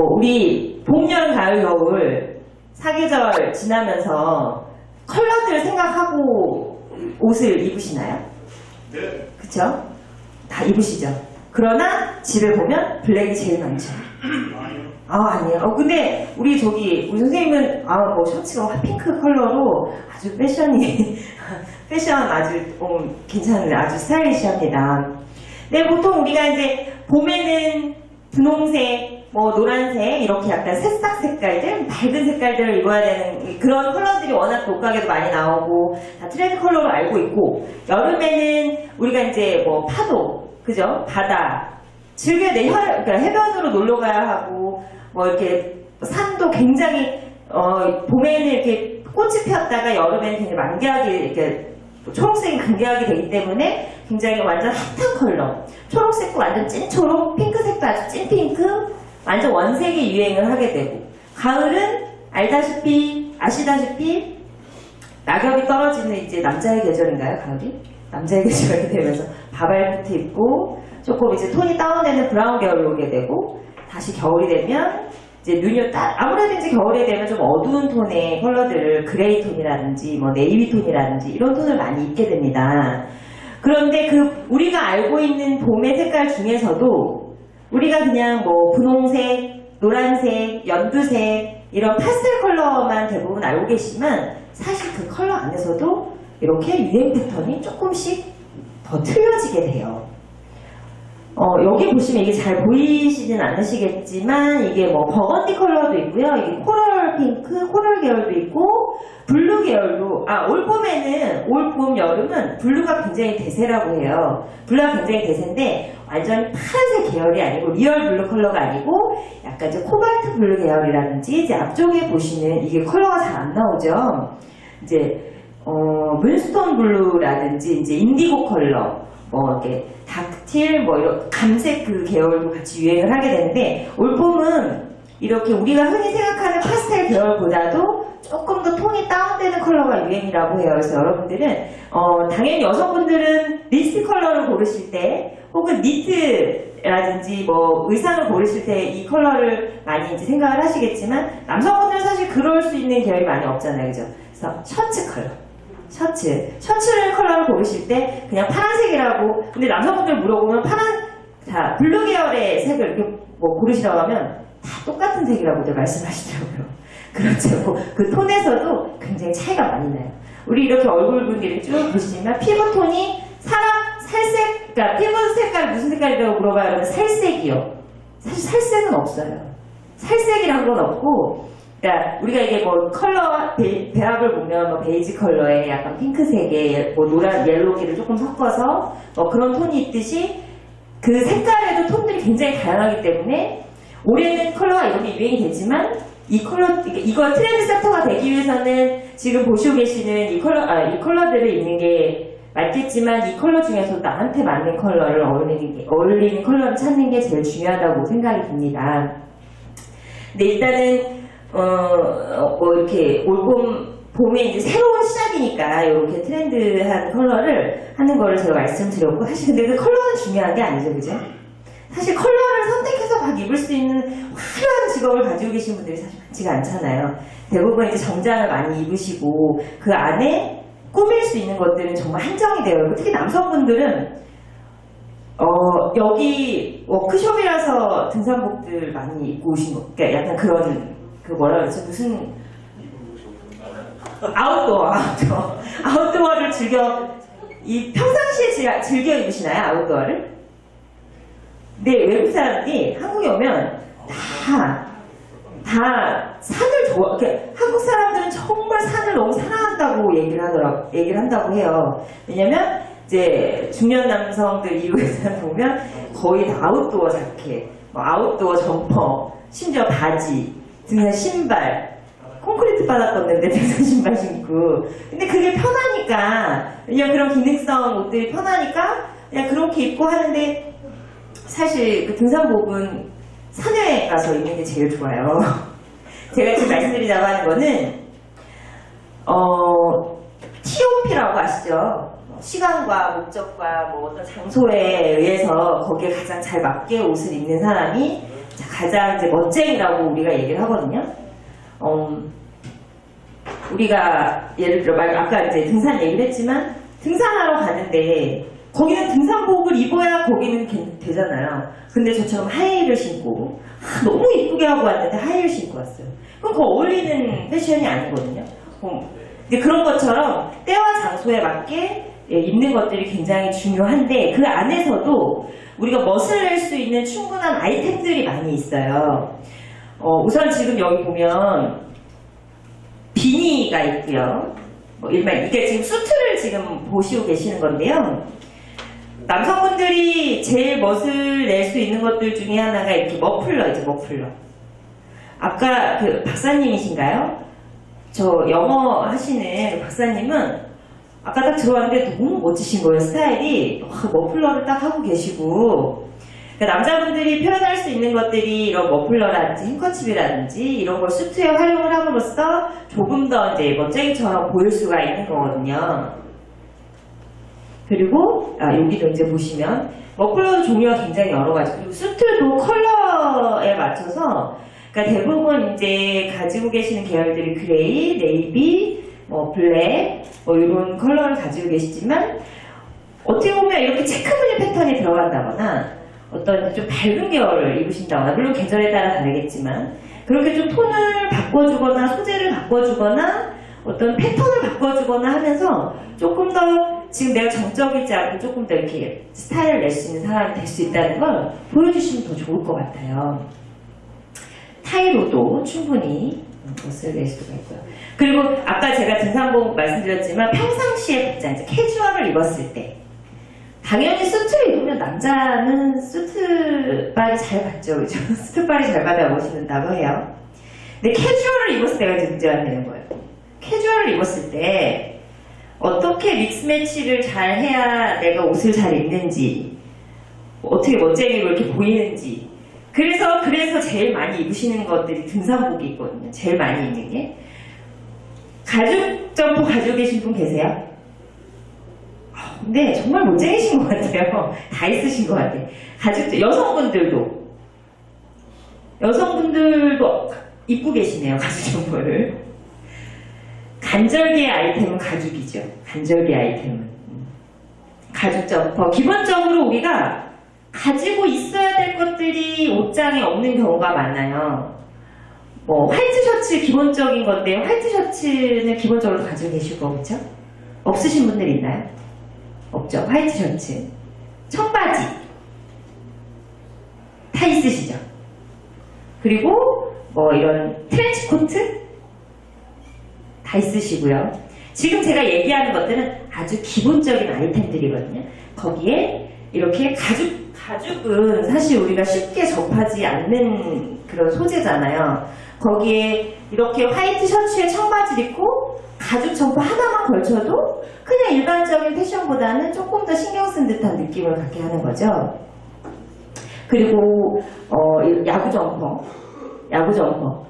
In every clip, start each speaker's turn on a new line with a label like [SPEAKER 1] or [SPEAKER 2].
[SPEAKER 1] 우리 봄, 여름, 가을, 겨울 사계절 지나면서 컬러들 생각하고 옷을 입으시나요?
[SPEAKER 2] 네.
[SPEAKER 1] 그쵸? 다 입으시죠? 그러나 집에 보면 블랙이 제일 많죠.
[SPEAKER 2] 아니요.
[SPEAKER 1] 아니에요. 근데 우리 선생님은 뭐 셔츠가 핫핑크 컬러로 아주 패션이 패션 아주 괜찮은 아주 스타일리시합니다. 네, 보통 우리가 이제 봄에는 분홍색, 노란색 이렇게 약간 새싹 색깔들, 밝은 색깔들을 입어야 되는 그런 컬러들이 워낙 옷가게도 많이 나오고 다 트렌드 컬러로 알고 있고, 여름에는 우리가 이제 파도, 그죠? 바다 즐겨야 돼. 그러니까 해변으로 놀러 가야 하고 이렇게 산도 굉장히 봄에는 이렇게 꽃이 피었다가 여름에는 굉장히 만개하게 이렇게 초록색이 만개하게 되기 때문에 굉장히 완전 핫한 컬러. 초록색도 완전 찐초록, 핑크색도 아주 찐핑크, 완전 원색이 유행을 하게 되고, 가을은 아시다시피 낙엽이 떨어지는 이제 남자의 계절인가요, 가을이? 남자의 계절이 되면서 바발코트 입고 조금 이제 톤이 다운되는 브라운 계열로 오게 되고, 다시 겨울이 되면 이제 아무래도 이제 겨울에 되면 좀 어두운 톤의 컬러들을 그레이 톤이라든지 네이비 톤이라든지 이런 톤을 많이 입게 됩니다. 그런데 우리가 알고 있는 봄의 색깔 중에서도 우리가 그냥 분홍색, 노란색, 연두색 이런 파스텔 컬러만 대부분 알고 계시지만, 사실 그 컬러 안에서도 이렇게 유행 패턴이 조금씩 더 틀려지게 돼요. 여기 보시면 이게 잘 보이시진 않으시겠지만, 이게 버건디 컬러도 있고요. 이게 코럴 핑크, 코럴 계열도 있고, 블루 계열도, 올 봄, 여름은 블루가 굉장히 대세라고 해요. 블루가 굉장히 대세인데, 완전히 파란색 계열이 아니고, 리얼 블루 컬러가 아니고, 약간 이제 코발트 블루 계열이라든지, 이제 앞쪽에 보시는 이게 컬러가 잘 안 나오죠. 이제, 문스톤 블루라든지, 이제 인디고 컬러, 이렇게 닥틸, 이런 감색 그 계열도 같이 유행을 하게 되는데, 올봄은 이렇게 우리가 흔히 생각하는 파스텔 계열보다도 조금 더 톤이 다운되는 컬러가 유행이라고 해요. 그래서 여러분들은 당연히 여성분들은 립스틱 컬러를 고르실 때, 혹은 니트라든지 의상을 고르실 때 이 컬러를 많이 이제 생각을 하시겠지만, 남성분들은 사실 그럴 수 있는 계열이 많이 없잖아요, 그죠? 그래서 셔츠 컬러. 셔츠 컬러를 고르실 때 그냥 파란색이라고. 근데 남성분들 물어보면 블루 계열의 색을 이렇게 고르시라고 하면 다 똑같은 색이라고들 말씀하시더라고요. 그렇죠. 그 톤에서도 굉장히 차이가 많이 나요. 우리 이렇게 얼굴 분들이 쭉 보시면 피부톤이 살색, 그러니까 피부 색깔 무슨 색깔이라고 물어봐요. 그러면 살색이요. 사실 살색은 없어요. 살색이란 건 없고, 그러니까 우리가 이게 컬러 배합을 보면 베이지 컬러에 약간 핑크색에 노란 옐로기를 조금 섞어서 그런 톤이 있듯이, 그 색깔에도 톤들이 굉장히 다양하기 때문에 올해는 컬러가 이렇게 유행이 되지만, 이거 트렌드 세터가 되기 위해서는 지금 보시고 계시는 이 컬러들을 입는 게 맞겠지만, 이 컬러 중에서 나한테 맞는 컬러를 어울리는 컬러를 찾는 게 제일 중요하다고 생각이 듭니다. 근데 일단은 이렇게 봄에 이제 새로운 시작이니까 이렇게 트렌드한 컬러를 하는 거를 제가 말씀드렸고, 사실 근데 그 컬러는 중요한 게 아니죠, 그죠? 사실 컬러를 선택해서 막 입을 수 있는 화려한 직업을 가지고 계신 분들이 사실 많지가 않잖아요. 대부분 이제 정장을 많이 입으시고, 그 안에 꾸밀 수 있는 것들은 정말 한정이 돼요. 특히 남성분들은 여기 워크숍이라서 등산복들 많이 입고 오신 거, 그러니까 약간 그런 뭐라 그러죠? 무슨 아웃도어를 평상시에 즐겨 입으시나요? 아웃도어를? 네, 외국 사람들이 한국에 오면 다 산을 그러니까 한국 사람들은 정말 산을 너무 사랑한다고 얘기를 한다고 해요. 왜냐면 이제 중년 남성들 이후에서 보면 거의 다 아웃도어 자켓, 아웃도어 점퍼, 심지어 바지, 등산 신발, 콘크리트 바닥 걷는데 등산 신발 신고. 근데 그게 편하니까, 그냥 그런 기능성 옷들이 편하니까 그냥 그렇게 입고 하는데, 사실 그 등산복은 산에 가서 입는 게 제일 좋아요. 제가 지금 말씀드리자고 하는 거는 TOP라고 아시죠? 시간과 목적과 어떤 장소에 의해서 거기에 가장 잘 맞게 옷을 입는 사람이 자, 가장 이제 멋쟁이라고 우리가 얘기를 하거든요. 우리가 예를 들어 아까 이제 등산 얘기를 했지만 등산하러 가는데 거기는 등산복을 입어야 거기는 되잖아요. 근데 저처럼 하이힐을 신고 너무 이쁘게 하고 왔는데 하이힐 신고 왔어요. 그럼 그거 어울리는 패션이 아니거든요. 근데 그런 것처럼 때와 장소에 맞게 입는 것들이 굉장히 중요한데 그 안에서도 우리가 멋을 낼 수 있는 충분한 아이템들이 많이 있어요. 우선 지금 여기 보면 비니가 있고요. 일반 이게 지금 수트를 지금 보시고 계시는 건데요. 남성분들이 제일 멋을 낼 수 있는 것들 중에 하나가 이렇게 머플러이죠, 머플러. 아까 그 박사님이신가요? 저 영어 하시는 박사님은 아까 딱 들어왔는데 너무 멋지신 거예요, 스타일이. 머플러를 딱 하고 계시고. 그러니까 남자분들이 표현할 수 있는 것들이 이런 머플러라든지 행커칩이라든지 이런 걸 수트에 활용을 함으로써 조금 더 이제 멋쟁이처럼 보일 수가 있는 거거든요. 그리고 여기도 이제 보시면 머플러 종류가 굉장히 여러 가지. 그리고 수트도 컬러에 맞춰서 그러니까 대부분 이제 가지고 계시는 계열들이 그레이, 네이비, 블랙 이런 컬러를 가지고 계시지만 어떻게 보면 이렇게 체크무늬 패턴이 들어간다거나 어떤 좀 밝은 계열을 입으신다거나 물론 계절에 따라 다르겠지만 그렇게 좀 톤을 바꿔주거나 소재를 바꿔주거나 어떤 패턴을 바꿔주거나 하면서 조금 더 지금 내가 정적이지 않고 조금 더 이렇게 스타일을 낼 수 있는 사람이 될 수 있다는 걸 보여주시면 더 좋을 것 같아요. 타이로도 충분히 멋을 낼 수가 있고요. 그리고 아까 제가 등산복 말씀드렸지만 평상시에 복장, 이제 캐주얼을 입었을 때 당연히 수트를 입으면 남자는 수트빨이 잘 받죠. 그죠? 수트빨이 잘 받아 멋있는다고 해요. 근데 캐주얼을 입었을 때가 이제 문제가 되는 거예요. 캐주얼을 입었을 때 어떻게 믹스매치를 잘 해야 내가 옷을 잘 입는지 어떻게 멋쟁이로 이렇게 보이는지 그래서 제일 많이 입으시는 것들이 등산복이 있거든요. 제일 많이 입는 게 가죽 점퍼 가지고 계신 분 계세요? 근데 정말 멋쟁이신 것 같아요. 다 있으신 것 같아요. 가죽 여성분들도 입고 계시네요. 가죽 점퍼를. 간절기의 아이템은 가죽이죠. 간절기 아이템은 가죽 점퍼. 기본적으로 우리가 가지고 있어야 될 것들이 옷장에 없는 경우가 많아요. 화이트 셔츠 기본적인 건데요. 화이트 셔츠는 기본적으로 가지고 계실 거고, 그렇죠? 없으신 분들 있나요? 없죠. 화이트 셔츠. 청바지. 다 있으시죠? 그리고 이런 트렌치 코트? 다 있으시고요. 지금 제가 얘기하는 것들은 아주 기본적인 아이템들이거든요. 거기에 이렇게 가죽은 사실 우리가 쉽게 접하지 않는 그런 소재잖아요. 거기에 이렇게 화이트 셔츠에 청바지를 입고 가죽 점퍼 하나만 걸쳐도 그냥 일반적인 패션보다는 조금 더 신경 쓴 듯한 느낌을 갖게 하는 거죠. 그리고 야구 점퍼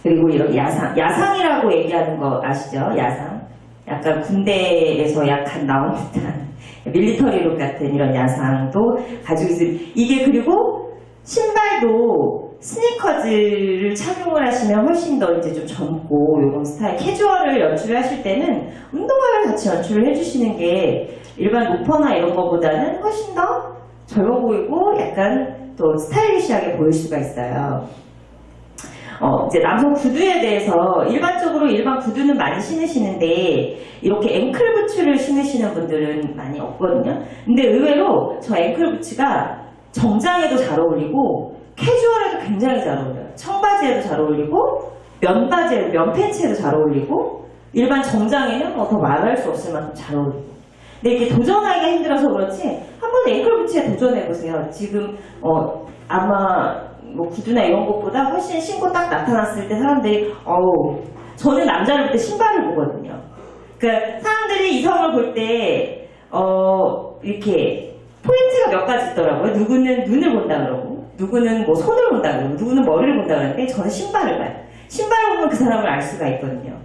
[SPEAKER 1] 그리고 이런 야상이라고 얘기하는 거 아시죠? 야상. 약간 군대에서 약간 나온 듯한 밀리터리룩 같은 이런 야상도 가지고 있어요. 이게 그리고 신발도 스니커즈를 착용을 하시면 훨씬 더 이제 좀 젊고 요런 스타일 캐주얼을 연출을 하실 때는 운동화를 같이 연출을 해주시는 게 일반 로퍼나 이런 거보다는 훨씬 더 젊어 보이고 약간 또 스타일리시하게 보일 수가 있어요. 이제 남성 구두에 대해서 일반적으로 일반 구두는 많이 신으시는데 이렇게 앵클 부츠를 신으시는 분들은 많이 없거든요. 근데 의외로 저 앵클 부츠가 정장에도 잘 어울리고 캐주얼에도 굉장히 잘 어울려요. 청바지에도 잘 어울리고 면 팬츠에도 잘 어울리고 일반 정장에는 더 말할 수 없을 만큼 잘 어울리고 근데 이렇게 도전하기가 힘들어서 그렇지 한번 앵클 부츠에 도전해보세요. 지금 아마 구두나 이런 것보다 훨씬 신고 딱 나타났을 때 사람들이 저는 남자를 볼 때 신발을 보거든요. 그러니까 사람들이 이성을 볼 때 이렇게 포인트가 몇 가지 있더라고요. 누구는 눈을 본다 그러고 누구는 손을 본다 그러고 누구는 머리를 본다 그러는데 저는 신발을 봐요. 신발을 보면 그 사람을 알 수가 있거든요.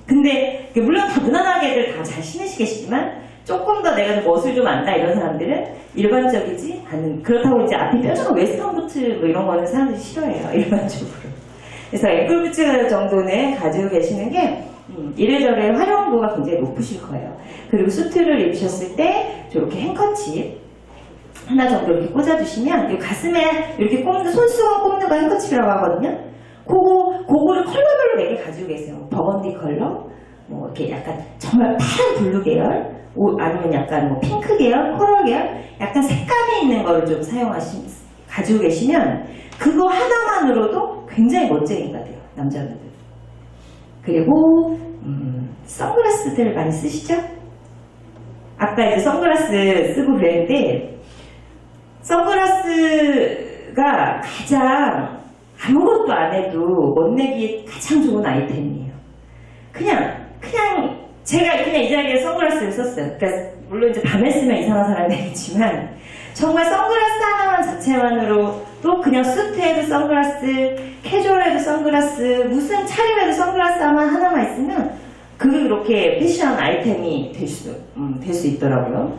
[SPEAKER 1] 근데 물론 다 무난하게들 다 잘 신으시겠지만 조금 더 내가 멋을 좀 안다 이런 사람들은 일반적이지 않은, 그렇다고 이제 앞이 뾰족한 웨스턴 부츠 뭐 이런 거는 사람들이 싫어해요, 일반적으로. 그래서 앵클 부츠 정도는 가지고 계시는 게 이래저래 활용도가 굉장히 높으실 거예요. 그리고 수트를 입으셨을 때 저렇게 행커칩 하나 정도 이렇게 꽂아주시면 이 가슴에 이렇게 꼽는, 손수건 꼽는 거 행커칩이라고 하거든요. 그거를 컬러별로 4개 가지고 계세요. 버건디 컬러, 뭐 이렇게 약간 정말 파란 블루 계열, 아니면 약간 뭐 핑크 계열, 코랄 계열, 약간 색감이 있는 거를 좀 가지고 계시면 그거 하나만으로도 굉장히 멋쟁이가 돼요, 남자분들. 그리고 선글라스들 많이 쓰시죠? 아까 이제 선글라스 쓰고 그랬는데 선글라스가 가장 아무것도 안 해도 멋내기에 가장 좋은 아이템이에요. 그냥 제가 그냥 이 자리에 선글라스를 썼어요. 그러니까 물론 이제 밤에 쓰면 이상한 사람이 되겠지만 정말 선글라스 하나만 자체만으로도 그냥 수트에도 선글라스, 캐주얼에도 선글라스, 무슨 차림에도 선글라스 하나만 있으면 그게 그렇게 패션 아이템이 될 수 있더라고요.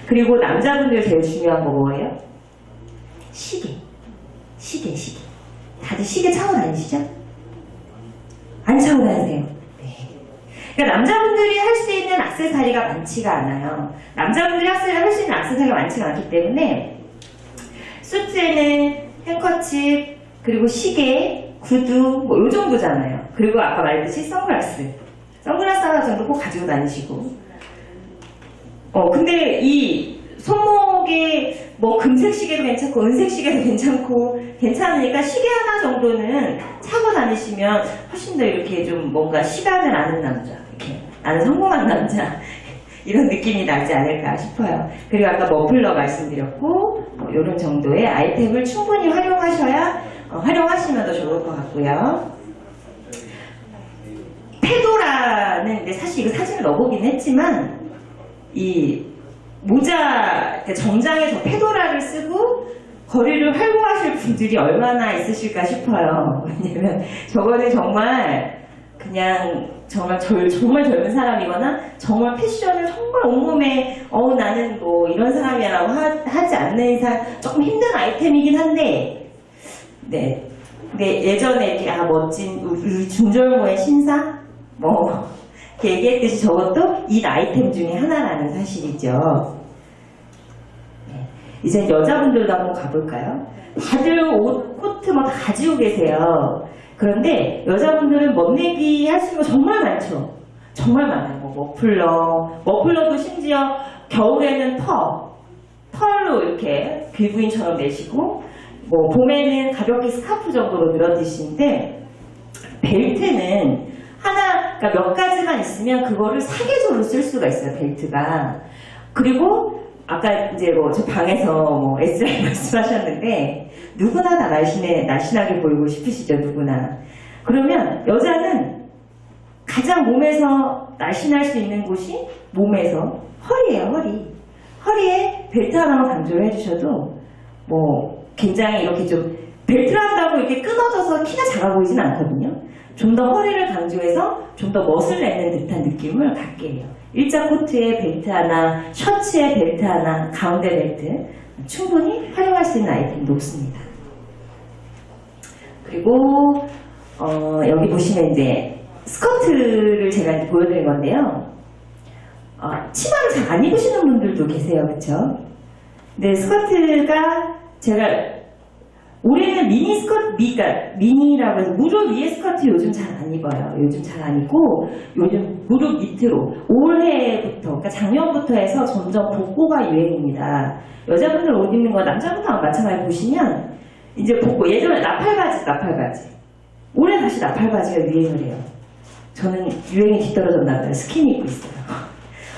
[SPEAKER 1] 그리고 남자분들 제일 중요한 거 뭐예요? 시계. 다들 시계 차고 다니시죠? 안 차고 다니세요? 네. 그러니까 남자분들이 할 수 있는 액세서리가 많지가 않아요. 남자분들이 할 수 있는 액세서리가 많지가 않기 때문에 수트에는 행커칩, 그리고 시계, 구두, 뭐 요 정도잖아요. 그리고 아까 말했듯이 선글라스 하나 정도 꼭 가지고 다니시고. 근데 이 손목에 뭐 금색 시계도 괜찮고 은색 시계도 괜찮으니까 시계 하나 정도는 차고 다니시면 훨씬 더 이렇게 좀 뭔가 시간을 아는 남자, 이렇게 나는 성공한 남자 이런 느낌이 나지 않을까 싶어요. 그리고 아까 머플러 말씀드렸고 이런 정도의 아이템을 충분히 활용하시면 더 좋을 것 같고요. 페도라는 근데 사실 이거 사진을 넣어보긴 했지만 이 모자, 정장에 저 페도라를 쓰고 거리를 활보하실 분들이 얼마나 있으실까 싶어요. 왜냐면 저거는 정말 정말 젊은 사람이거나 정말 패션을 정말 온몸에 나는 뭐 이런 사람이라고 하지 않는 이상 조금 힘든 아이템이긴 한데, 네. 근데 예전에 이렇게 멋진 우리 중절모의 신사 뭐 이렇게 얘기했듯이 저것도 이 아이템 중에 하나라는 사실이죠. 네. 이제 여자분들도 한번 가볼까요? 다들 옷, 코트 뭐 다 가지고 계세요. 그런데 여자분들은 멋내기 하시는 거 정말 많죠. 정말 많아요. 뭐 머플러도 심지어 겨울에는 털로 이렇게 귀부인처럼 내시고, 뭐 봄에는 가볍게 스카프 정도로 늘어뜨시는데, 벨트는 그러니까 몇 가지만 있으면 그거를 사계절로 쓸 수가 있어요, 벨트가. 그리고 아까 이제 뭐 저 방에서 뭐 S라인 말씀하셨는데 누구나 다 날씬하게 보이고 싶으시죠, 누구나. 그러면 여자는 가장 몸에서 날씬할 수 있는 곳이 몸에서 허리예요, 허리에 벨트 하나만 강조를 해주셔도 뭐 굉장히 이렇게 좀 벨트를 한다고 이렇게 끊어져서 키가 작아 보이진 않거든요. 좀 더 허리를 강조해서 좀 더 멋을 내는 듯한 느낌을 갖게 해요. 일자 코트에 벨트 하나, 셔츠에 벨트 하나, 가운데 벨트 충분히 활용할 수 있는 아이템이 높습니다. 그리고 여기 보시면 이제 스커트를 제가 이제 보여드린 건데요. 치마를 잘 안 입으시는 분들도 계세요, 그렇죠? 근데 스커트가 제가 올해는 미니라고 해서 무릎 위에 스커트 요즘 잘 안 입어요. 요즘 잘 안 입고 요즘 무릎 밑으로 올해부터, 그러니까 작년부터 해서 점점 복고가 유행입니다. 여자분들 옷 입는 거 남자분들하고 마찬가지로 보시면 이제 복고, 예전에 나팔바지. 올해 다시 나팔바지가 유행을 해요. 저는 유행이 뒤떨어졌나 봐요. 스키니 입고 있어요.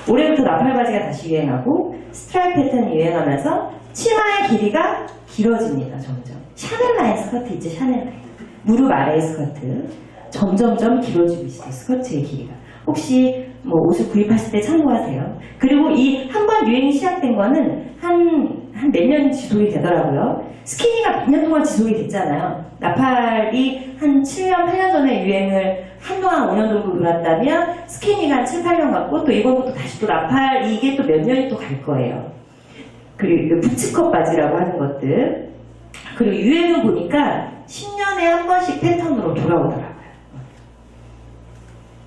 [SPEAKER 1] 올해부터 나팔바지가 다시 유행하고 스트라이프 패턴이 유행하면서 치마의 길이가 길어집니다. 점점. 샤넬 라인 스커트 있죠, 샤넬 라인. 무릎 아래의 스커트. 점점점 길어지고 있어요, 스커트의 길이가. 혹시 뭐 옷을 구입하실 때 참고하세요. 그리고 이 한 번 유행이 시작된 거는 한 몇 년 지속이 되더라고요. 스키니가 몇 년 동안 지속이 됐잖아요. 나팔이 한 7년, 8년 전에 유행을 한동안 5년 정도 돌았다면 스키니가 한 7, 8년 갔고 또 이번 것도 다시 또 나팔 이게 또 몇 년이 또 갈 거예요. 그리고 부츠컷 바지라고 하는 것들. 그리고 유행을 보니까 10년에 한 번씩 패턴으로 돌아오더라고요.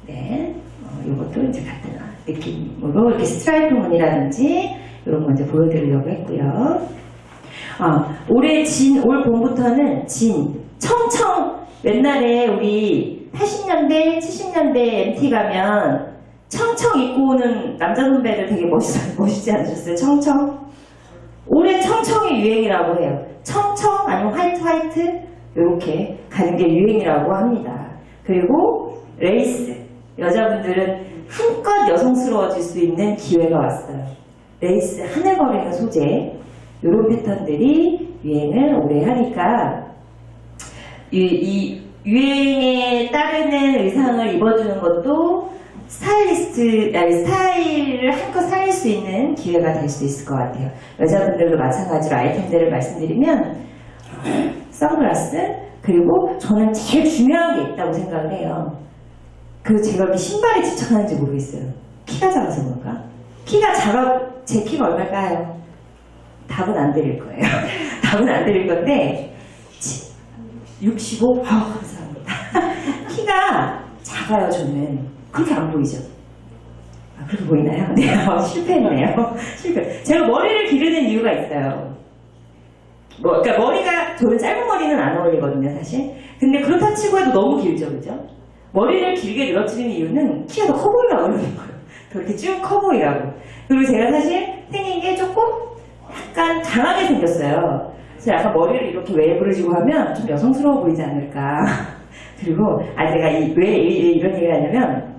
[SPEAKER 1] 네, 이것도 이제 같은 느낌으로 이렇게 스트라이프 무늬라든지 이런 거 이제 보여드리려고 했고요. 올 봄부터는 청청. 옛날에 우리 80년대, 70년대 MT 가면 청청 입고 오는 남자 선배들 되게 멋있지 않으셨어요? 청청? 올해 청청이 유행이라고 해요. 청청 아니면 화이트 이렇게 가는 게 유행이라고 합니다. 그리고 레이스. 여자분들은 한껏 여성스러워질 수 있는 기회가 왔어요. 레이스 하늘거리는 소재 이런 패턴들이 유행을 오래 하니까 이 유행에 따르는 의상을 입어주는 것도 스타일을 한껏 살릴 수 있는 기회가 될 수 있을 것 같아요. 여자분들도 마찬가지로 아이템들을 말씀드리면 선글라스 그리고 저는 제일 중요한 게 있다고 생각을 해요. 제가 왜 신발에 집착하는지 모르겠어요. 키가 작아서 그런가? 제 키가 얼마일까요? 답은 안 드릴 거예요. 답은 안 드릴 건데 65? 감사합니다. 키가 작아요, 저는. 그렇게 안 보이죠? 그렇게 보이나요? 네, 실패했네요. 제가 머리를 기르는 이유가 있어요. 그러니까 머리가, 저는 짧은 머리는 안 어울리거든요, 사실. 근데 그렇다 치고 해도 너무 길죠, 그죠? 머리를 길게 늘어뜨리는 이유는 키가 더 커 보이려고 그러는 거예요. 더 이렇게 쭉 커 보이라고. 그리고 제가 사실 생긴 게 조금 약간 강하게 생겼어요. 그래서 약간 머리를 이렇게 웨이브를 지고 하면 좀 여성스러워 보이지 않을까. 그리고, 제가 왜 이런 얘기를 하냐면,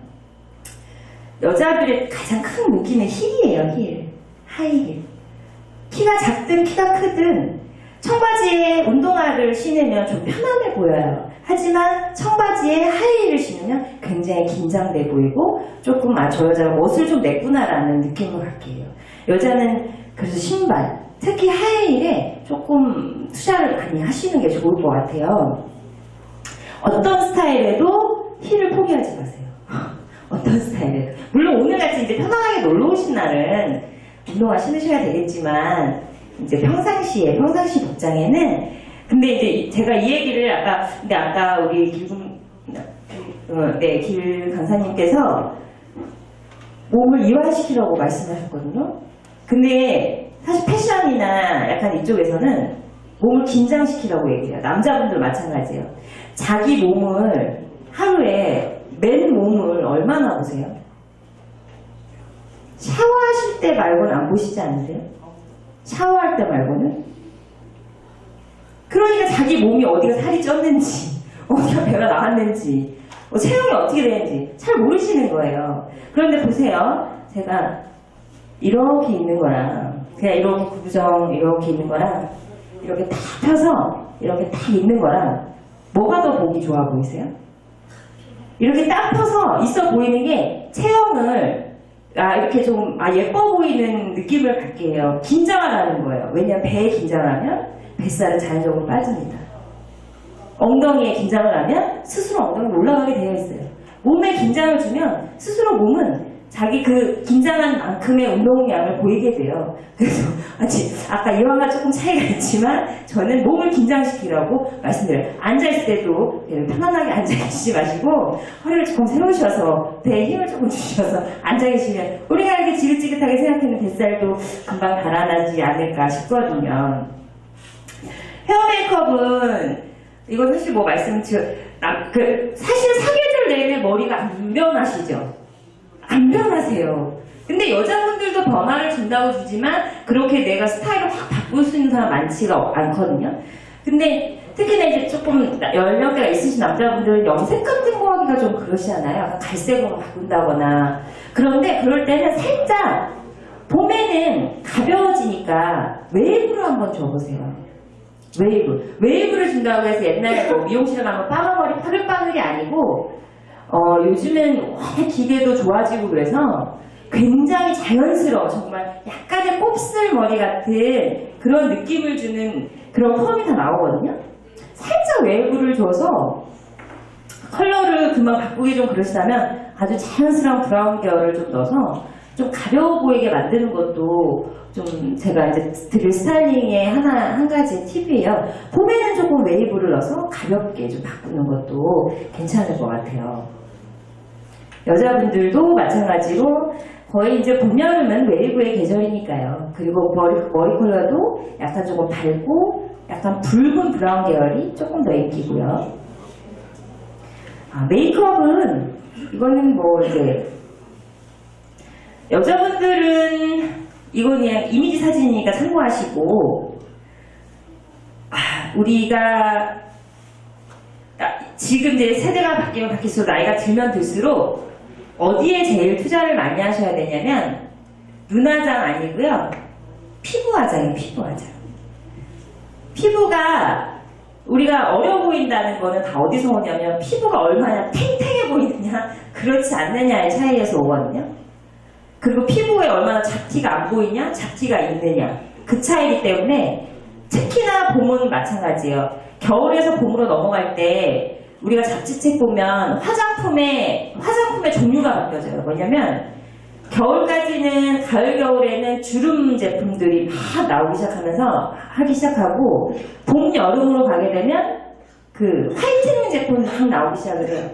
[SPEAKER 1] 여자들의 가장 큰 무기는 힐이에요, 힐. 하이힐. 키가 작든 키가 크든 청바지에 운동화를 신으면 좀 편안해 보여요. 하지만 청바지에 하이힐을 신으면 굉장히 긴장돼 보이고 조금 저 여자가 멋을 좀 냈구나라는 느낌을 갖게 해요. 여자는 그래서 신발, 특히 하이힐에 조금 투자를 많이 하시는 게 좋을 것 같아요. 어떤 스타일에도 힐을 포기하지 마세요. 어떤 스타일에도. 물론 오늘같이 이제 편안하게 놀러 오신 날은 운동화 신으셔야 되겠지만 이제 평상시 복장에는 근데 이제 제가 이 얘기를 아까 우리 길 강사님께서 몸을 이완시키라고 말씀하셨거든요. 근데 사실 패션이나 약간 이쪽에서는 몸을 긴장시키라고 얘기해요. 남자분들 마찬가지예요. 자기 몸을 하루에 맨 몸을 얼마나 보세요? 샤워하실 때 말고는 안 보시지 않으세요? 샤워할 때 말고는? 그러니까 자기 몸이 어디가 살이 쪘는지 어디가 배가 나왔는지 체형이 어떻게 되는지 잘 모르시는 거예요. 그런데 보세요. 제가 이렇게 있는 거랑 그냥 이렇게 구부정 이렇게 있는 거랑 이렇게 딱 펴서 이렇게 딱 있는 거랑 뭐가 더 보기 좋아 보이세요? 이렇게 딱 펴서 있어 보이는 게 체형을 이렇게 좀 예뻐 보이는 느낌을 갖게 해요. 긴장을 하는 거예요. 왜냐하면 배에 긴장을 하면 뱃살은 자연적으로 빠집니다. 엉덩이에 긴장을 하면 스스로 엉덩이가 올라가게 되어 있어요. 몸에 긴장을 주면 스스로 몸은 자기 그 긴장한 만큼의 운동량을 보이게 돼요. 그래서 아까 이와가 조금 차이가 있지만 저는 몸을 긴장시키라고 말씀드려요. 앉아있을 때도 편안하게 앉아계시지 마시고 허리를 조금 세우셔서 배에 힘을 조금 주셔서 앉아계시면 우리가 이렇게 지긋지긋하게 생각하는 뱃살도 금방 달아나지 않을까 싶거든요. 헤어 메이크업은 이건 사실 사실 사계절 내내 머리가 안 변하시죠? 안 변하세요. 근데 여자분들도 변화를 준다고 주지만 그렇게 내가 스타일을 확 바꿀 수 있는 사람 많지가 않거든요. 근데 특히나 이제 조금 연령대가 있으신 남자분들은 염색 같은 거 하기가 좀 그러시잖아요. 약간 갈색으로 바꾼다거나. 그런데 그럴 때는 살짝 봄에는 가벼워지니까 웨이브를 한번 줘보세요. 웨이브를 준다고 해서 옛날에 미용실에 가면 빠마머리 파글빠글이 아니고 요즘은 워낙 기계도 좋아지고 그래서 굉장히 자연스러워 정말 약간의 약간의 곱슬머리 같은 그런 느낌을 주는 그런 펌이 다 나오거든요. 살짝 웨이브를 줘서 컬러를 금방 바꾸기 좀 그러시다면 아주 자연스러운 브라운 계열을 좀 넣어서 좀 가벼워 보이게 만드는 것도 좀 제가 이제 드릴 스타일링의 한 가지 팁이에요. 봄에는 조금 웨이브를 넣어서 가볍게 좀 바꾸는 것도 괜찮을 것 같아요. 여자분들도 마찬가지로 거의 이제 봄, 여름은 웨이브의 계절이니까요. 그리고 머리 컬러도 약간 조금 밝고 약간 붉은 브라운 계열이 조금 더 인기고요. 메이크업은 이거는 뭐 이제 여자분들은 이건 그냥 이미지 사진이니까 참고하시고 우리가 지금 이제 세대가 바뀌면 바뀔수록 나이가 들면 들수록 어디에 제일 투자를 많이 하셔야 되냐면 눈화장 아니고요. 피부 화장이에요. 피부 화장. 피부가 우리가 어려 보인다는 거는 다 어디서 오냐면 피부가 얼마나 탱탱해 보이느냐 그렇지 않느냐의 차이에서 오거든요. 그리고 피부에 얼마나 잡티가 안 보이냐 잡티가 있느냐 그 차이기 때문에 특히나 봄은 마찬가지예요. 겨울에서 봄으로 넘어갈 때 우리가 잡지책 보면 화장품의 종류가 바뀌어져요. 뭐냐면 겨울까지는 가을 겨울에는 주름 제품들이 막 나오기 시작하고 봄 여름으로 가게 되면 그 화이트닝 제품이 막 나오기 시작을 해요.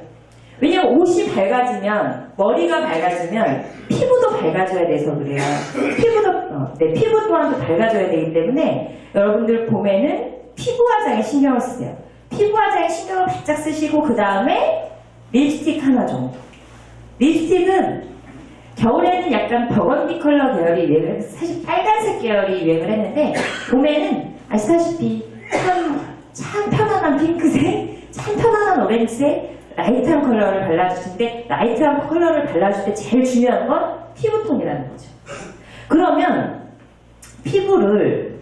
[SPEAKER 1] 왜냐면 옷이 밝아지면 머리가 밝아지면 피부도 밝아져야 돼서 그래요. 피부 또한 밝아져야 되기 때문에 여러분들 봄에는 피부 화장에 신경을 쓰세요. 피부 화장에 신경을 바짝 쓰시고 그 다음에 립스틱 하나 정도. 립스틱은 겨울에는 약간 버건디 컬러 계열이 유행을 해서 사실 빨간색 계열이 유행을 했는데 봄에는 아시다시피 참 편안한 핑크색, 참 편안한 오렌지색, 라이트한 컬러를 발라주시는데 라이트한 컬러를 발라줄 때 제일 중요한 건 피부톤이라는 거죠. 그러면 피부를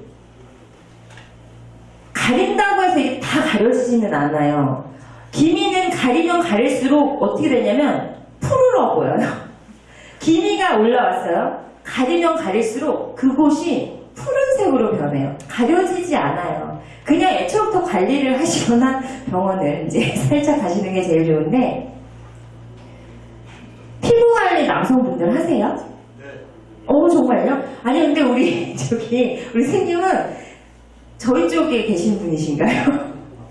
[SPEAKER 1] 가린다고 해서 이게 다 가려지지는 않아요. 기미는 가리면 가릴수록 어떻게 되냐면 푸르러 보여요. 기미가 올라왔어요. 가리면 가릴수록 그곳이 푸른색으로 변해요. 가려지지 않아요. 그냥 애초부터 관리를 하시거나 병원을 이제 살짝 가시는 게 제일 좋은데 피부 관리 남성분들 하세요?
[SPEAKER 2] 네.
[SPEAKER 1] 정말요? 아니 근데 우리 생님은 저희 쪽에 계신 분이신가요?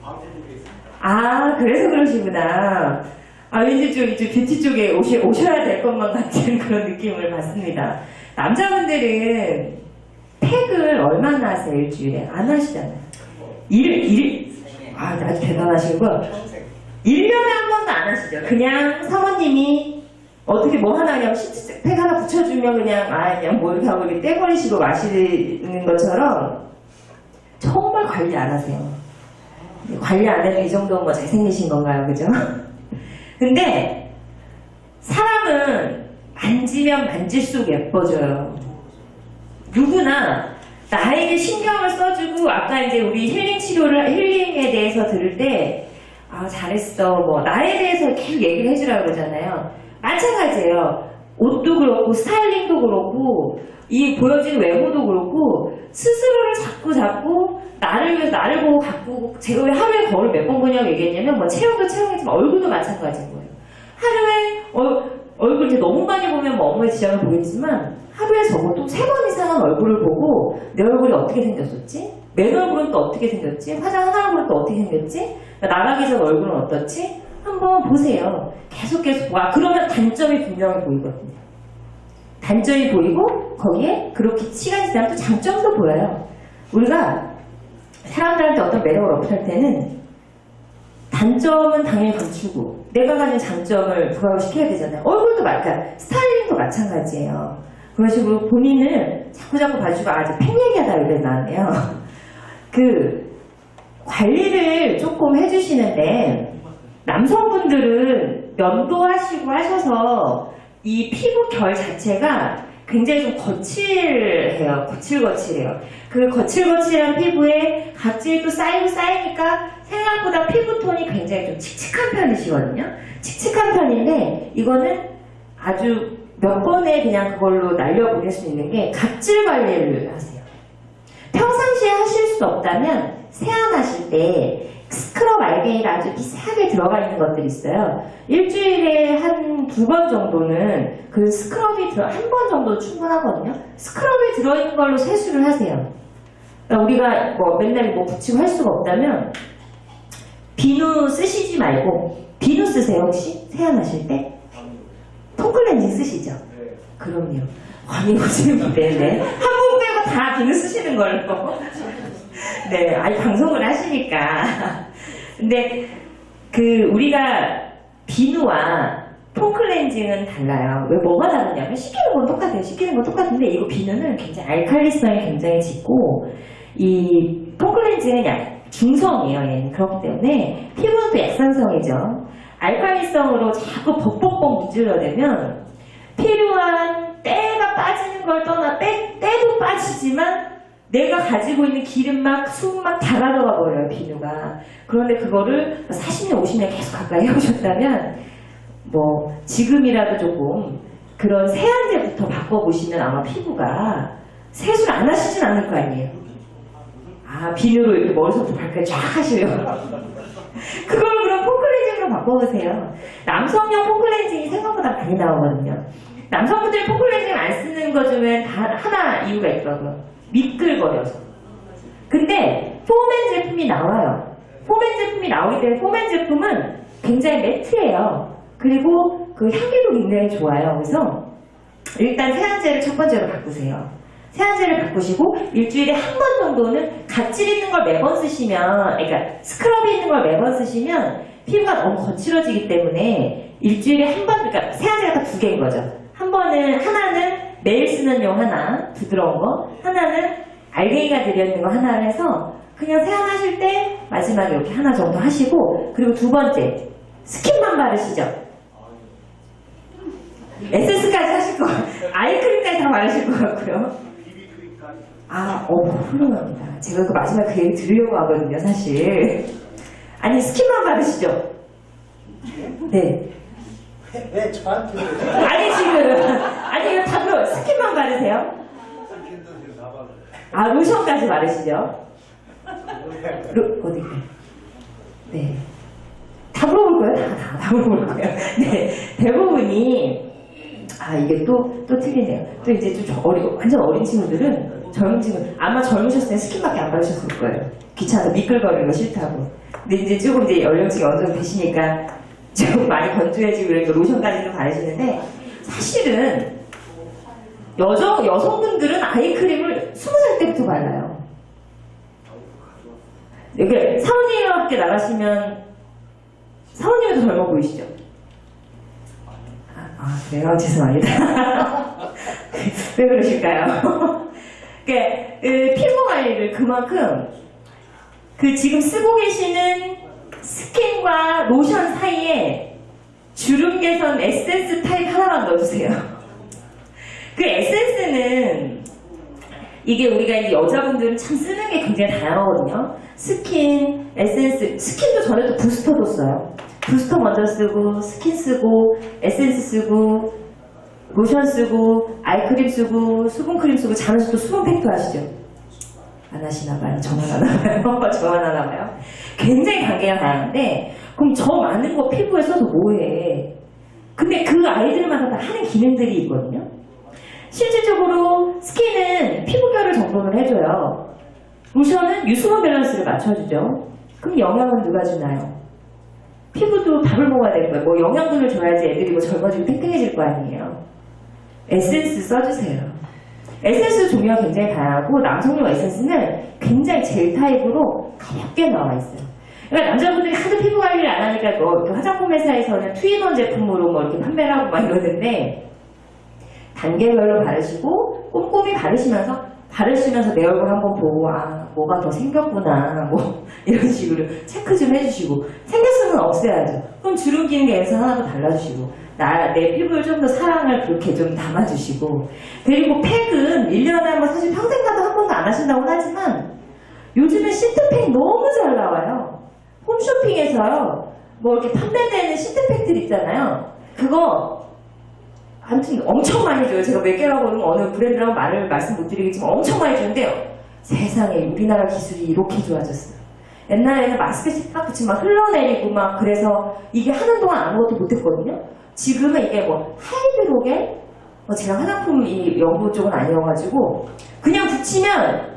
[SPEAKER 2] 방송국에 있습니다.
[SPEAKER 1] 그래서 그러시구나. 왠지 좀 이제 뷰티 쪽에 오셔야 될 것만 같은 그런 느낌을 받습니다. 남자분들은 팩을 얼마나 하세요, 일주일에? 안 하시잖아요. 아주 대단하신 거. 1년에 한 번도 안 하시죠. 그냥 사모님이 어떻게 뭐 하나 그냥 팩 하나 붙여주면 그냥 뭐 이렇게 하고 이렇게 떼버리시고 마시는 것처럼 정말 관리 안 하세요. 관리 안 해도 이 정도면 뭐 잘생기신 건가요? 그죠? 근데 사람은 만지면 만질수록 예뻐져요. 누구나 나에게 신경을 써주고 아까 이제 우리 힐링에 대해서 들을 때 잘했어 뭐 나에 대해서 계속 얘기를 해주라고 그러잖아요. 마찬가지예요. 옷도 그렇고 스타일링도 그렇고 이 보여지는 외모도 그렇고 스스로를 자꾸 나를 위해서 나를 보고 가꾸고 제가 왜 하루에 거울을 몇 번 보냐고 얘기했냐면 뭐 체형도 체형이지만 얼굴도 마찬가지인 거예요. 하루에 얼굴 이제 너무 많이 보면 뭐 업무에 지장을 보겠지만 하루에 적어도 3번 이상은 얼굴을 보고 내 얼굴이 어떻게 생겼었지? 맨 얼굴은 또 어떻게 생겼지? 화장 하나로 또 어떻게 생겼지? 나가기 전 얼굴은 어떻지? 한번 보세요. 계속 그러면 단점이 분명히 보이거든요. 단점이 보이고 거기에 그렇게 시간이 지나면 또 장점도 보여요. 우리가 사람들한테 어떤 매력을 어필할 때는 단점은 당연히 감추고 내가 가진 장점을 부각을 시켜야 되잖아요. 얼굴도 스타일링도 마찬가지예요. 그런 식으로 본인을 자꾸 봐주고 이제 팬 얘기하다 이래 나왔네요. 관리를 조금 해주시는데 남성분들은 면도하시고 하셔서 이 피부 결 자체가 굉장히 좀 거칠해요. 거칠거칠해요. 그 거칠거칠한 피부에 각질도 쌓이니까 생각보다 피부톤이 굉장히 좀 칙칙한 편이시거든요. 칙칙한 편인데 이거는 아주 몇 번에 그냥 그걸로 날려보낼 수 있는 게 각질 관리를 하세요. 평상시에 하실 수 없다면 세안하실 때 스크럽 알갱이가 아주 미세하게 들어가 있는 것들이 있어요. 일주일에 한 2번 정도는 그 스크럽이 한 번 정도 충분하거든요. 스크럽이 들어있는 걸로 세수를 하세요. 그러니까 우리가 뭐 맨날 뭐 붙이고 할 수가 없다면 비누 쓰시지 말고 비누 쓰세요 혹시? 세안하실 때? 폼클렌징 쓰시죠?
[SPEAKER 2] 네.
[SPEAKER 1] 그럼요. 아니 요즘 네네 한국 빼고 다 비누 쓰시는 걸로. 네, 아니 방송을 하시니까. 근데 그 우리가 비누와 폼클렌징은 달라요. 왜 뭐가 다르냐면 씻기는 건 똑같아요. 씻기는 건 똑같은데 이거 비누는 굉장히 알칼리성이 굉장히 짙고 이 폼클렌징은 중성이에요. 얘는 그렇기 때문에 피부는 또 약산성이죠. 알칼리성으로 자꾸 벅벅벅 문질러대면 필요한 때가 빠지는 걸 떠나 때도 빠지지만 내가 가지고 있는 기름막, 수분막 다 가져가 버려요, 비누가. 그런데 그거를 40년, 50년 계속 가까이 해오셨다면 뭐 지금이라도 조금 그런 세안제부터 바꿔보시면 아마 피부가 세수를 안 하시진 않을 거 아니에요. 아, 비누로 이렇게 머리서부터 발까지 쫙 하시려고. 그걸 그럼 폼클렌징으로 바꿔보세요. 남성용 폼클렌징이 생각보다 많이 나오거든요. 남성분들이 폼클렌징 안 쓰는 것 중에 하나 이유가 있더라고요. 미끌거려서. 근데 폼앤 제품이 나와요. 폼앤 제품이 나오기 때문에 폼앤 제품은 굉장히 매트해요. 그리고 그 향기도 굉장히 좋아요. 그래서 일단 세안제를 첫 번째로 바꾸세요. 세안제를 바꾸시고 일주일에 한 번 정도는 각질 있는 걸 매번 쓰시면, 그러니까 스크럽이 있는 걸 매번 쓰시면 피부가 너무 거칠어지기 때문에 일주일에 한 번, 그러니까 세안제가 딱 2개인 거죠. 하나는 매일 쓰는 용 하나, 부드러운 거, 하나는 알갱이가 들어있는 거 하나를 해서 그냥 세안하실 때 마지막에 이렇게 하나 정도 하시고, 그리고 2번째 스킨만 바르시죠. 에센스까지 하실 거, 아이크림까지 다 바르실 것 같고요.
[SPEAKER 2] 비비크림까지.
[SPEAKER 1] 훌륭합니다. 제가 그 마지막에 그 얘기 드리려고 하거든요, 사실. 아니, 스킨만 바르시죠? 네.
[SPEAKER 2] 왜 저한테
[SPEAKER 1] 아니, 지금. 아니, 이거 다 들어. 스킨만 바르세요?
[SPEAKER 2] 스킨도 지금 다 받아요.
[SPEAKER 1] 아, 로션까지 바르시죠? 어디? 네. 다 물어볼 거예요? 다 물어볼 거예요. 네. 대부분이, 이게 또 틀리네요. 또 이제 좀 완전 어린 친구들은, 젊은 친구들, 아마 젊으셨을 때 스킨밖에 안 바르셨을 거예요. 귀찮아서 미끌거리는 거 싫다고. 근데 이제 조금 이제 연령층이 어느 정도 되시니까 좀 많이 건조해지고 이러니까 로션까지도 바르시는데, 사실은 여성분들은 아이크림을 20살 때부터 발라요. 이게 사모님과 함께 나가시면 사모님도 젊어 보이시죠? 그래요? 죄송합니다. 왜 그러실까요? 피부 관리를 그만큼 지금 쓰고 계시는 스킨과 로션 사이에 주름 개선 에센스 타입 하나만 넣어주세요. 그 에센스는 이게 우리가 이제 여자분들은 참 쓰는 게 굉장히 다양하거든요. 스킨, 에센스, 스킨도 전에 또 부스터도 써요. 부스터 먼저 쓰고, 스킨 쓰고, 에센스 쓰고, 로션 쓰고, 아이크림 쓰고, 수분크림 쓰고, 잠에서 또 수분 팩도 하시죠? 안 하시나봐요. 저만 하나봐요. 저만 하나봐요. 굉장히 관계가 다양한데, 그럼 저 많은 거 피부에 써도 뭐해? 근데 그 아이들마다 다 하는 기능들이 있거든요. 실질적으로 스킨은 피부결을 정돈을 해줘요. 로션은 유수분 밸런스를 맞춰주죠. 그럼 영양은 누가 주나요? 피부도 밥을 먹어야 될 거예요. 뭐 영양분을 줘야지 애들이 뭐 젊어지고 탱탱해질 거 아니에요. 에센스 써주세요. 에센스 종류가 굉장히 다양하고 남성용 에센스는 굉장히 젤 타입으로 가볍게 나와 있어요. 그러니까 남자분들이 하도 피부 관리를 안 하니까 뭐 화장품 회사에서는 투인원 제품으로 뭐 이렇게 판매를 하고 막 이러는데 단계별로 바르시고 꼼꼼히 바르시면서 내 얼굴 한번 보고 뭐가 더 생겼구나 뭐 이런 식으로 체크 좀 해주시고 생겼으면 없애야죠. 그럼 주름기는 에센스 하나 더 발라주시고 내 피부를 좀 더 사랑을 그렇게 좀 담아주시고 그리고 팩은 1년에 한 번 사실 평생 가도 한 번도 안 하신다고는 하지만 요즘에 시트팩 너무 잘 나와요. 홈쇼핑에서요 뭐 이렇게 판매되는 시트팩들 있잖아요. 그거 아무튼 엄청 많이 줘요. 제가 몇 개라고 어느 브랜드라고 말씀 못 드리겠지만 엄청 많이 주는데요. 세상에 우리나라 기술이 이렇게 좋아졌어요. 옛날에는 마스크씩 딱 붙이면 막 흘러내리고 막 그래서 이게 하는 동안 아무것도 못했거든요. 지금은 이게 뭐 하이드로겔? 제가 화장품 이 연구 쪽은 아니어가지고 그냥 붙이면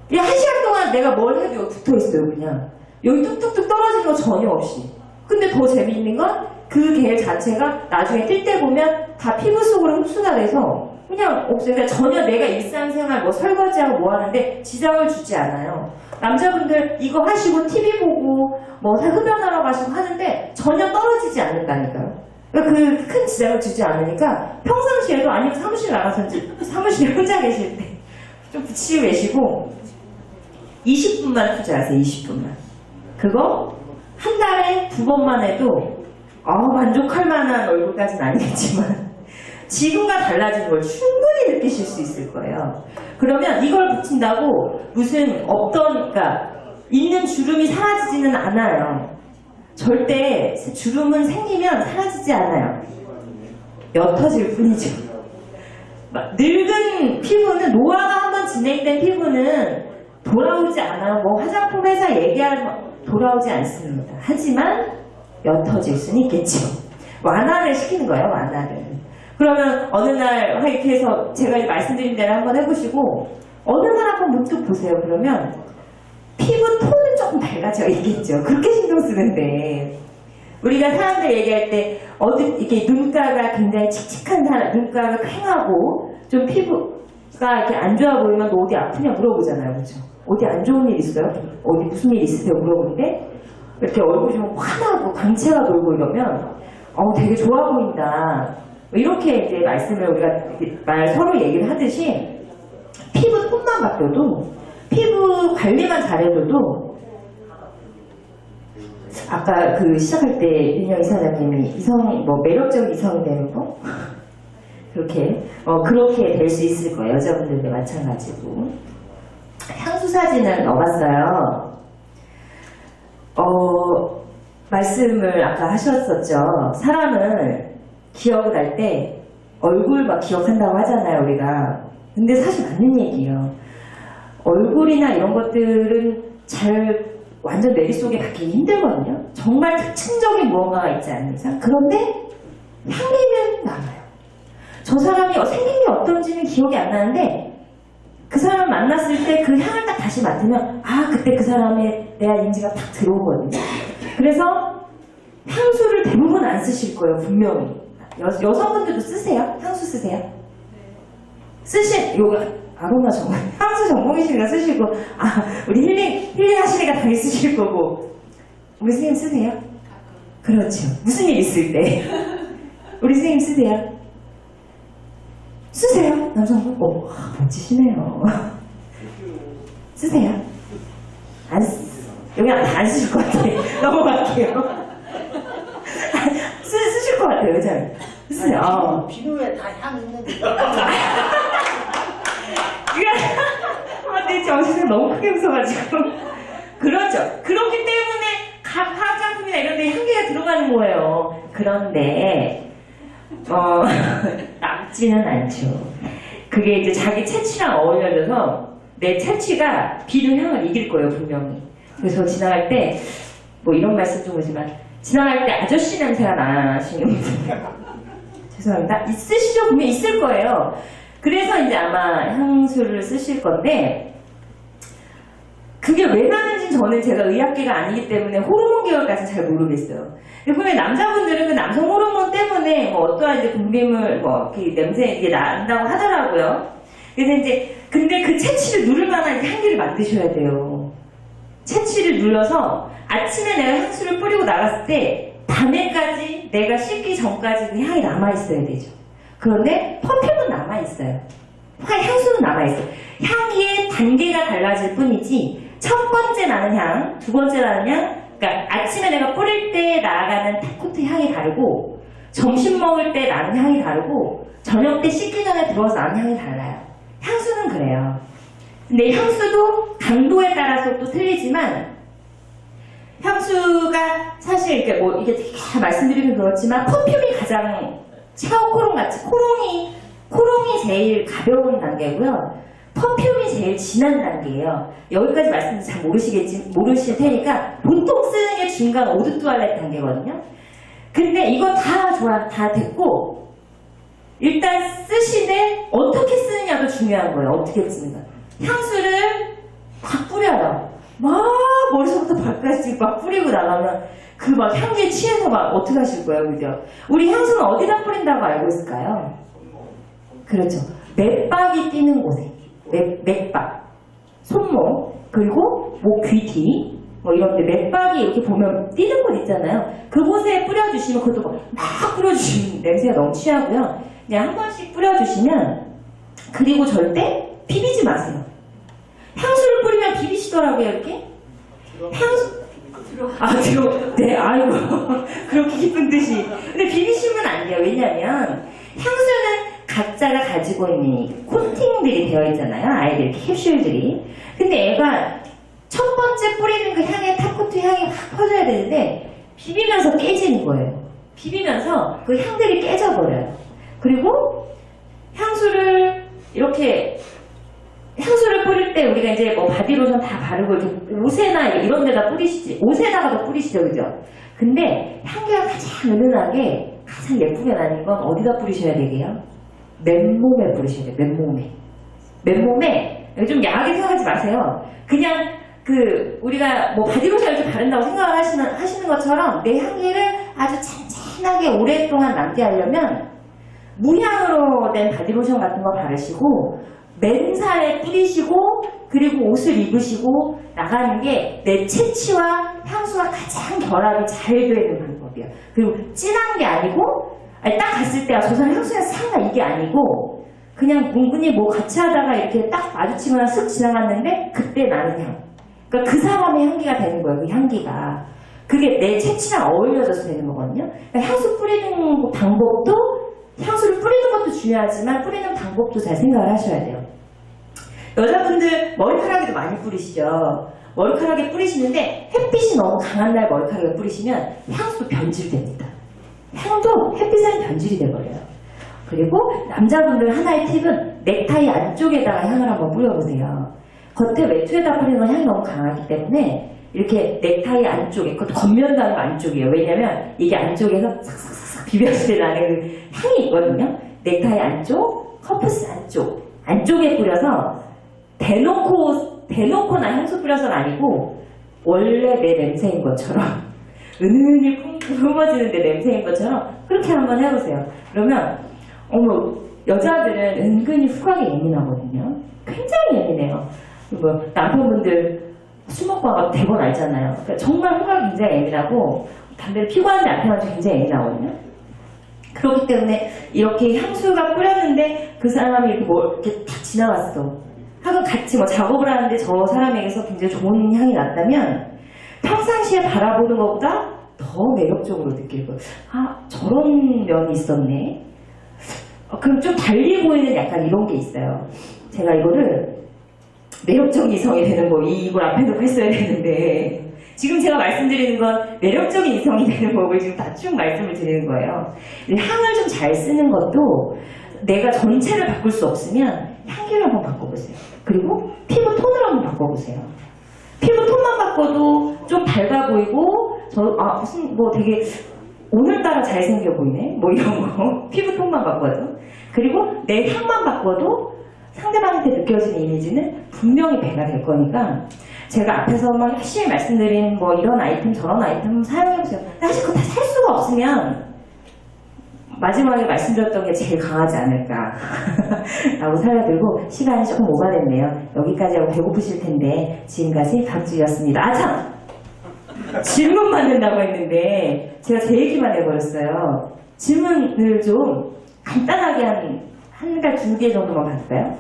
[SPEAKER 1] 그냥 1시간 동안 내가 뭘 해도 여기 붙어있어요. 그냥 여기 뚝뚝뚝 떨어지는 거 전혀 없이. 근데 더 재미있는 건 그 겔 자체가 나중에 뛸 때 보면 다 피부 속으로 흡수가 돼서 그냥 없어요. 그러니까 전혀 내가 일상생활 뭐 설거지하고 뭐 하는데 지장을 주지 않아요. 남자분들 이거 하시고 TV 보고 뭐 흡연하러 가시고 하는데 전혀 떨어지지 않는다니까요. 그러니까 그 큰 지장을 주지 않으니까 평상시에도 아니면 사무실 나가서 사무실에 혼자 계실 때 좀 붙이고 계시고 20분만 투자하세요. 20분만. 그거 한 달에 2번만 해도 만족할 만한 얼굴까지는 아니겠지만 지금과 달라진 걸 충분히 느끼실 수 있을 거예요. 그러면 이걸 붙인다고 무슨 그러니까 있는 주름이 사라지지는 않아요. 절대 주름은 생기면 사라지지 않아요. 옅어질 뿐이죠. 늙은 피부는 노화가 한번 진행된 피부는 돌아오지 않아요. 뭐 화장품 회사 얘기하면 돌아오지 않습니다. 하지만 옅어질 수는 있겠죠. 완화를 시키는 거예요. 완화를. 그러면 어느 날 이렇게 해서 제가 말씀드린 대로 한번 해보시고 어느 날 한번 문득 보세요. 그러면 피부 톤은 조금 밝아져 있겠죠. 그렇게 신경 쓰는데 우리가 사람들 얘기할 때 이렇게 눈가가 굉장히 칙칙한 사람, 눈가가 퀭하고 좀 피부가 이렇게 안 좋아 보이면 너 어디 아프냐 물어보잖아요. 그렇죠? 어디 안 좋은 일 있어요? 어디 무슨 일 있으세요? 물어보는데 이렇게 얼굴이 좀 환하고 광채가 돌고 이러면 되게 좋아 보인다. 이렇게 이제 말씀을 우리가 서로 얘기를 하듯이 피부 톤만 바뀌어도 피부 관리만 잘해줘도 아까 시작할 때 윤영 이사장님이 매력적인 이성이 되는 거 그렇게 될 수 있을 거예요. 여자분들도 마찬가지고. 향수 사진을 넣어봤어요. 말씀을 아까 하셨었죠. 사람을 기억을 할 때 얼굴 막 기억한다고 하잖아요, 우리가. 근데 사실 맞는 얘기예요. 얼굴이나 이런 것들은 완전 머릿속에 박히기 힘들거든요. 정말 특징적인 무언가가 있지 않는 이상. 그런데 향기는 남아요. 저 사람이 생긴 게 어떤지는 기억이 안 나는데 그 사람 만났을 때 그 향을 딱 다시 맡으면 그때 그 사람에 대한 인지가 딱 들어오거든요. 그래서 향수를 대부분 안 쓰실 거예요. 분명히. 여성분들도 쓰세요? 향수 쓰세요? 요거 아로마 전공, 향수 전공이시니까 쓰시고 우리 힐링 하시니까 당연히 쓰실 거고 우리 선생님 쓰세요? 그렇죠. 무슨 일 있을 때 우리 선생님 쓰세요? 쓰세요? 남성분? 멋지시네요. 쓰세요? 여기 안 쓰실 것 같아. 넘어갈게요. 쓰실 것 같아요, 여자는. 쓰세요.
[SPEAKER 2] 비누에 다 향 있는데.
[SPEAKER 1] 내 정신을 너무 크게 웃어가지고. 그렇죠. 그렇기 때문에 각 화장품이나 이런 데 향기가 들어가는 거예요. 그런데 남지는 않죠. 그게 이제 자기 채취랑 어울려져서 내 채취가 비누 향을 이길 거예요, 분명히. 그래서 지나갈 때 이런 말씀 좀 오지만 지나갈 때 아저씨 냄새가 나시는 분들 죄송합니다. 있으시죠? 분명히 있을 거예요. 그래서 이제 아마 향수를 쓰실 건데 그게 왜 나는지 저는 제가 의학계가 아니기 때문에 호르몬 계열까지 잘 모르겠어요. 보면 남자분들은 그 남성 호르몬 때문에 어떠한 이제 분비물 이렇게 냄새 이게 난다고 하더라고요. 그래서 근데 그 채취를 누를 만한 향기를 만드셔야 돼요. 채취를 눌러서 아침에 내가 향수를 뿌리고 나갔을 때 밤에까지 내가 씻기 전까지 그 향이 남아있어야 되죠. 그런데 퍼퓸은 남아있어요. 향수는 남아있어요. 향기의 단계가 달라질 뿐이지 첫 번째 나는 향, 두 번째 나는 향, 그러니까 아침에 내가 뿌릴 때 나가는 코트 향이 다르고 점심 먹을 때 나는 향이 다르고 저녁 때 씻기 전에 들어와서 나는 향이 달라요. 향수는 그래요. 근데 향수도 강도에 따라서 또 틀리지만 향수가 사실 이게 다 말씀드리면 그렇지만 퍼퓸이 가장 샤워 코롱 같이 코롱이 제일 가벼운 단계고요. 퍼퓸이 제일 진한 단계예요. 여기까지 말씀드리면 잘 모르실 테니까 보통 쓰는 게 중간 오드 투알렛 단계거든요. 근데 이거 다 됐고 일단 쓰시되 어떻게 쓰느냐도 중요한 거예요. 어떻게 쓰는가. 향수를 막 뿌려요. 막 머리서부터 발까지 막 뿌리고 나가면 그 막 향기에 취해서 막 어떻게 하실 거예요, 그죠? 우리 향수는 어디다 뿌린다고 알고 있을까요? 그렇죠. 맥박이 뛰는 곳에. 맥박. 손목. 그리고 목 귀 뒤. 뭐 이런데 맥박이 이렇게 보면 뛰는 곳 있잖아요. 그곳에 뿌려주시면 그것도 막 뿌려주시면 냄새가 너무 취하고요. 그냥 한 번씩 뿌려주시면 그리고 절대 비비지 마세요. 향수를 뿌리면 비비시더라고요, 이렇게. 네, 아이고. 그렇게 기쁜 듯이. 근데 비비시면 안 돼요. 왜냐면, 향수는 각자가 가지고 있는 코팅들이 되어 있잖아요. 아이들 캡슐들이. 근데 애가 첫 번째 뿌리는 그 향의 탑코트 향이 확 퍼져야 되는데, 비비면서 깨지는 거예요. 비비면서 그 향들이 깨져버려요. 그리고 향수를 이렇게 향수를 뿌릴 때 우리가 이제 뭐 바디로션 다 바르고 이렇게 옷에나 이런 데다 뿌리시지. 옷에다가도 뿌리시죠, 그죠? 근데 향기가 가장 은은하게 가장 예쁘게 나는 건 어디다 뿌리셔야 되게요? 맨몸에 뿌리셔야 돼요, 맨몸에. 맨몸에, 좀 야하게 생각하지 마세요. 그냥 우리가 뭐 바디로션 이렇게 바른다고 생각을 하시는 것처럼 내 향기를 아주 잔잔하게 오랫동안 남게 하려면 무향으로 된 바디로션 같은 거 바르시고 맨살에 뿌리시고 그리고 옷을 입으시고 나가는 게 내 채취와 향수가 가장 결합이 잘 되는 방법이에요. 그리고 진한 게 아니고 딱 갔을 때 저 사람 향수가 싹나 이게 아니고 그냥 은근히 뭐 같이 하다가 이렇게 딱 마주치면 쓱 지나갔는데 그때 나는 향. 그러니까 그 사람의 향기가 되는 거예요. 그 향기가. 그게 내 채취랑 어울려져서 되는 거거든요. 그러니까 향수 뿌리는 방법도 향수를 뿌리는 것도 중요하지만 뿌리는 방법도 잘 생각을 하셔야 돼요. 여자분들 머리카락에도 많이 뿌리시죠. 머리카락에 뿌리시는데 햇빛이 너무 강한 날 머리카락에 뿌리시면 향수도 변질됩니다. 향도 햇빛에는 변질이 돼버려요. 그리고 남자분들 하나의 팁은 넥타이 안쪽에다가 향을 한번 뿌려보세요. 겉에 외투에다 뿌리는 건 향이 너무 강하기 때문에 이렇게 넥타이 안쪽에, 그 겉면도 아니고 안쪽이에요. 왜냐면 이게 안쪽에서 삭삭삭삭 비벼질 때 나는 그 향이 있거든요. 넥타이 안쪽, 커프스 안쪽에 뿌려서 대놓고 나 향수 뿌려서는 아니고 원래 내 냄새인 것처럼 은은히 품어지는 내 냄새인 것처럼 그렇게 한번 해보세요. 그러면 여자들은 은근히 후각에 예민하거든요. 굉장히 예민해요. 그리고 남편분들 술 먹고 와서 대본 알잖아요. 그러니까 정말 후각이 굉장히 예민하고 담배를 피고 하는데 남편한테 굉장히 예민하거든요. 그렇기 때문에 이렇게 향수가 뿌렸는데 그 사람이 이렇게 탁 지나갔어. 하고 같이 뭐 작업을 하는데 저 사람에게서 굉장히 좋은 향이 났다면 평상시에 바라보는 것보다 더 매력적으로 느낄 거예요. 아, 저런 면이 있었네. 그럼 좀 달리 보이는 약간 이런 게 있어요. 제가 이거를 매력적인 이성이 되는 거 이걸 앞에 놓고 했어야 되는데 지금 제가 말씀드리는 건 매력적인 이성이 되는 법을 지금 다 쭉 말씀을 드리는 거예요. 향을 좀 잘 쓰는 것도 내가 전체를 바꿀 수 없으면 향기를 한번 바꿔보세요. 그리고 피부 톤을 한번 바꿔보세요. 피부 톤만 바꿔도 좀 밝아 보이고 무슨 뭐 되게 오늘따라 잘생겨 보이네 뭐 이런 거 피부 톤만 바꿔도 그리고 내 향만 바꿔도 상대방한테 느껴지는 이미지는 분명히 배가 될 거니까 제가 앞에서 막 열심히 말씀드린 뭐 이런 아이템 저런 아이템 사용해보세요. 사실 그거 다 살 수가 없으면 마지막에 말씀드렸던 게 제일 강하지 않을까 라고 살려들고 시간이 조금 오바됐네요. 여기까지 하고 배고프실 텐데 지금까지 박주희였습니다. 참! 질문 받는다고 했는데 제가 제 얘기만 해버렸어요. 질문을 좀 간단하게 한 달, 2개 정도만 받을까요?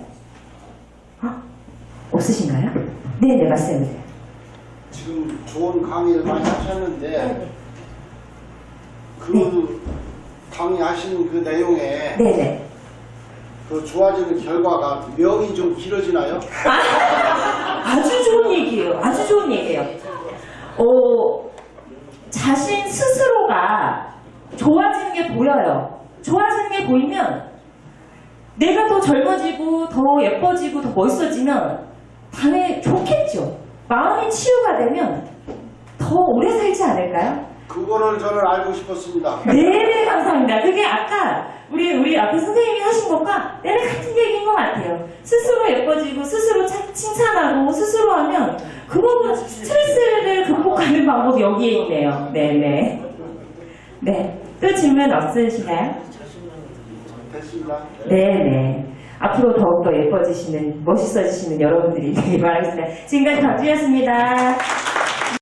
[SPEAKER 1] 없으신가요? 네, 맞습니다.
[SPEAKER 2] 지금 좋은 강의를 많이 하셨는데 강의하신 그 내용에
[SPEAKER 1] 네네.
[SPEAKER 2] 그 좋아지는 결과가 명이 좀 길어지나요?
[SPEAKER 1] 아주 좋은 얘기예요. 아주 좋은 얘기예요. 자신 스스로가 좋아지는 게 보여요. 좋아지는 게 보이면 내가 더 젊어지고 더 예뻐지고 더 멋있어지면 당연히 좋겠죠. 마음이 치유가 되면 더 오래 살지 않을까요?
[SPEAKER 2] 그거를 저는 알고 싶었습니다.
[SPEAKER 1] 네네, 감사합니다. 그게 아까 우리 앞에 선생님이 하신 것과 내가 같은 얘기인 것 같아요. 스스로 예뻐지고 스스로 칭찬하고 스스로 하면 그거보다 스트레스를 극복하는 방법이 여기에 있네요. 네네. 네. 또 질문 없으신가요?
[SPEAKER 2] 됐습니다.
[SPEAKER 1] 네네. 앞으로 더욱더 예뻐지시는, 멋있어지시는 여러분들이 되길 바라겠습니다. 지금까지 박주였습니다.